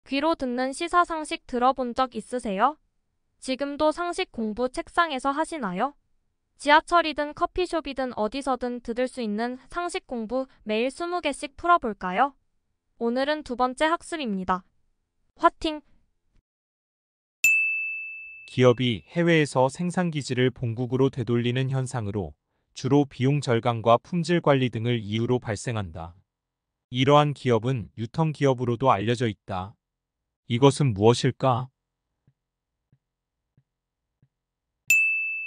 귀로 듣는 시사 상식 들어본 적 있으세요? 지금도 상식 공부 책상에서 하시나요? 지하철이든 커피숍이든 어디서든 들을 수 있는 상식 공부 매일 20개씩 풀어볼까요? 오늘은 두 번째 학습입니다. 화팅! 기업이 해외에서 생산 기지를 본국으로 되돌리는 현상으로 주로 비용 절감과 품질 관리 등을 이유로 발생한다. 이러한 기업은 유통 기업으로도 알려져 있다. 이것은 무엇일까?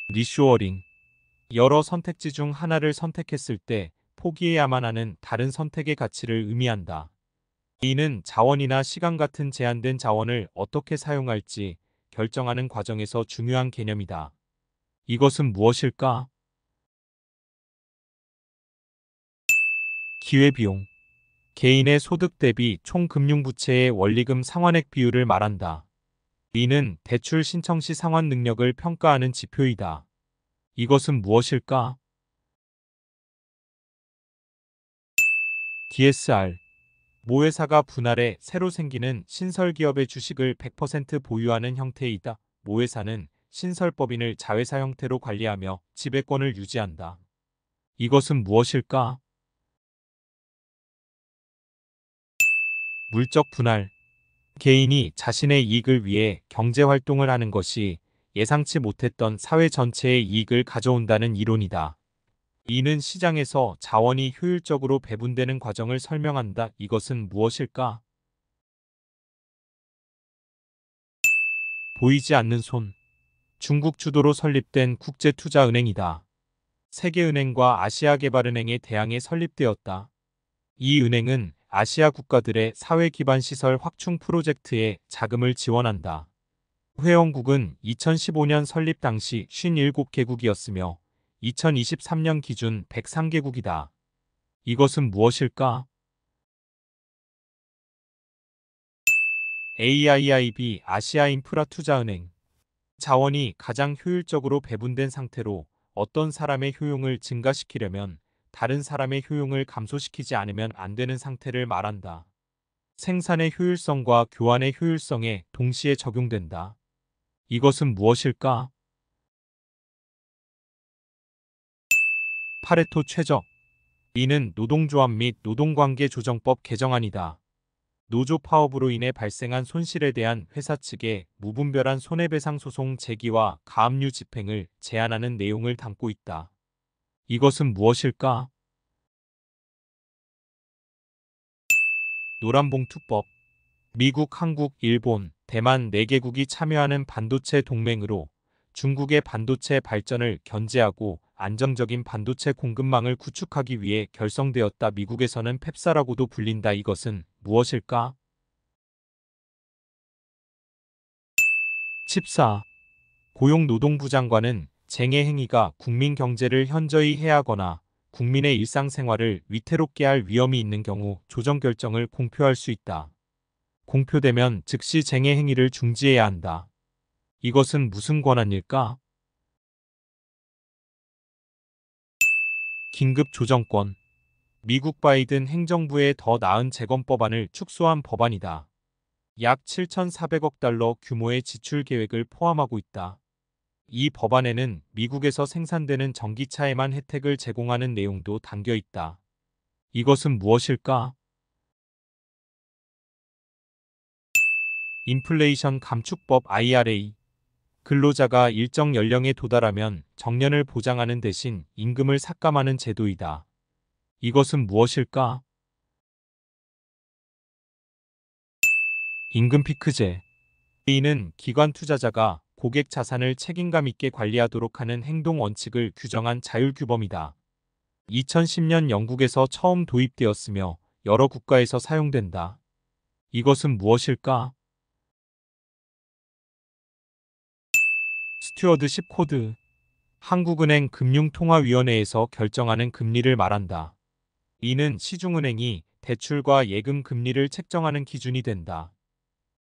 리쇼어링. 여러 선택지 중 하나를 선택했을 때 포기해야만 하는 다른 선택의 가치를 의미한다. 이는 자원이나 시간 같은 제한된 자원을 어떻게 사용할지 결정하는 과정에서 중요한 개념이다. 이것은 무엇일까? 기회비용. 개인의 소득 대비 총 금융부채의 원리금 상환액 비율을 말한다. 이는 대출 신청 시 상환 능력을 평가하는 지표이다. 이것은 무엇일까? DSR. 모회사가 분할해 새로 생기는 신설기업의 주식을 100% 보유하는 형태이다. 모회사는 신설법인을 자회사 형태로 관리하며 지배권을 유지한다. 이것은 무엇일까? 물적 분할. 개인이 자신의 이익을 위해 경제활동을 하는 것이 예상치 못했던 사회 전체의 이익을 가져온다는 이론이다. 이는 시장에서 자원이 효율적으로 배분되는 과정을 설명한다. 이것은 무엇일까? 보이지 않는 손. 중국 주도로 설립된 국제투자은행이다. 세계은행과 아시아개발은행에 대항해 설립되었다. 이 은행은 아시아 국가들의 사회 기반 시설 확충 프로젝트에 자금을 지원한다. 회원국은 2015년 설립 당시 57개국이었으며 2023년 기준 103개국이다. 이것은 무엇일까? AIIB 아시아인프라투자은행. 자원이 가장 효율적으로 배분된 상태로 어떤 사람의 효용을 증가시키려면 다른 사람의 효용을 감소시키지 않으면 안 되는 상태를 말한다. 생산의 효율성과 교환의 효율성에 동시에 적용된다. 이것은 무엇일까? 파레토 최적. 이는 노동조합 및 노동관계 조정법 개정안이다. 노조 파업으로 인해 발생한 손실에 대한 회사 측의 무분별한 손해배상 소송 제기와 가압류 집행을 제한하는 내용을 담고 있다. 이것은 무엇일까? 노란봉투법. 미국, 한국, 일본, 대만 4개국이 참여하는 반도체 동맹으로 중국의 반도체 발전을 견제하고 안정적인 반도체 공급망을 구축하기 위해 결성되었다. 미국에서는 펩사라고도 불린다. 이것은 무엇일까? 칩사. 고용노동부 장관은 쟁의 행위가 국민 경제를 현저히 해하거나 국민의 일상생활을 위태롭게 할 위험이 있는 경우 조정 결정을 공표할 수 있다. 공표되면 즉시 쟁의 행위를 중지해야 한다. 이것은 무슨 권한일까? 긴급 조정권. 미국 바이든 행정부의 더 나은 재건법안을 축소한 법안이다. 약 7,400억 달러 규모의 지출 계획을 포함하고 있다. 이 법안에는 미국에서 생산되는 전기차에만 혜택을 제공하는 내용도 담겨 있다. 이것은 무엇일까? 인플레이션 감축법 IRA. 근로자가 일정 연령에 도달하면 정년을 보장하는 대신 임금을 삭감하는 제도이다. 이것은 무엇일까? 임금 피크제. 이는 기관 투자자가 고객 자산을 책임감 있게 관리하도록 하는 행동 원칙을 규정한 자율규범이다. 2010년 영국에서 처음 도입되었으며 여러 국가에서 사용된다. 이것은 무엇일까? 스튜어드십 코드. 한국은행 금융통화위원회에서 결정하는 금리를 말한다. 이는 시중은행이 대출과 예금 금리를 책정하는 기준이 된다.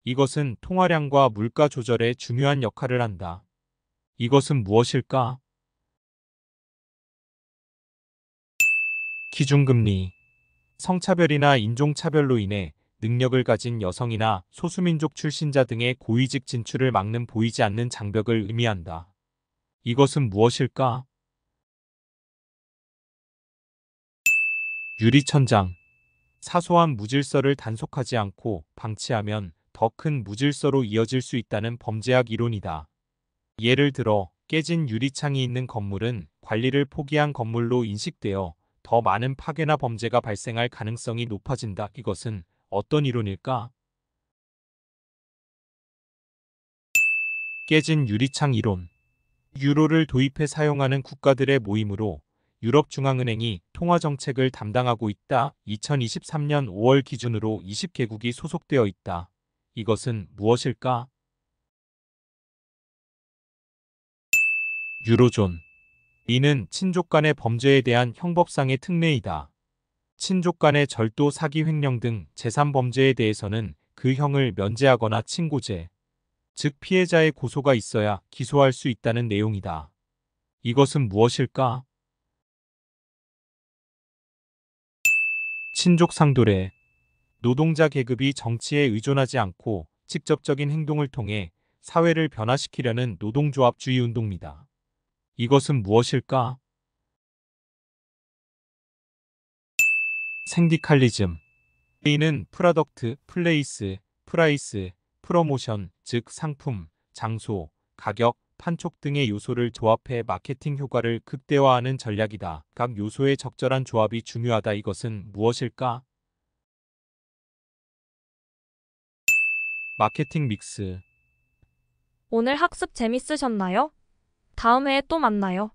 이것은 통화량과 물가 조절에 중요한 역할을 한다. 이것은 무엇일까? 기준금리. 성차별이나 인종차별로 인해 능력을 가진 여성이나 소수민족 출신자 등의 고위직 진출을 막는 보이지 않는 장벽을 의미한다. 이것은 무엇일까? 유리천장. 사소한 무질서를 단속하지 않고 방치하면 더 큰 무질서로 이어질 수 있다는 범죄학 이론이다. 예를 들어 깨진 유리창이 있는 건물은 관리를 포기한 건물로 인식되어 더 많은 파괴나 범죄가 발생할 가능성이 높아진다. 이것은 어떤 이론일까? 깨진 유리창 이론. 유로를 도입해 사용하는 국가들의 모임으로 유럽중앙은행이 통화정책을 담당하고 있다. 2023년 5월 기준으로 20개국이 소속되어 있다. 이것은 무엇일까? 유로존. 이는 친족 간의 범죄에 대한 형법상의 특례이다. 친족 간의 절도, 사기, 횡령 등 제3범죄에 대해서는 그 형을 면제하거나 친고죄, 즉 피해자의 고소가 있어야 기소할 수 있다는 내용이다. 이것은 무엇일까? 친족 상도례. 노동자 계급이 정치에 의존하지 않고 직접적인 행동을 통해 사회를 변화시키려는 노동조합주의 운동입니다. 이것은 무엇일까? 생디칼리즘. 이는 프로덕트, 플레이스, 프라이스, 프로모션, 즉 상품, 장소, 가격, 판촉 등의 요소를 조합해 마케팅 효과를 극대화하는 전략이다. 각 요소의 적절한 조합이 중요하다. 이것은 무엇일까? 마케팅 믹스. 오늘 학습 재밌으셨나요? 다음 회에 또 만나요.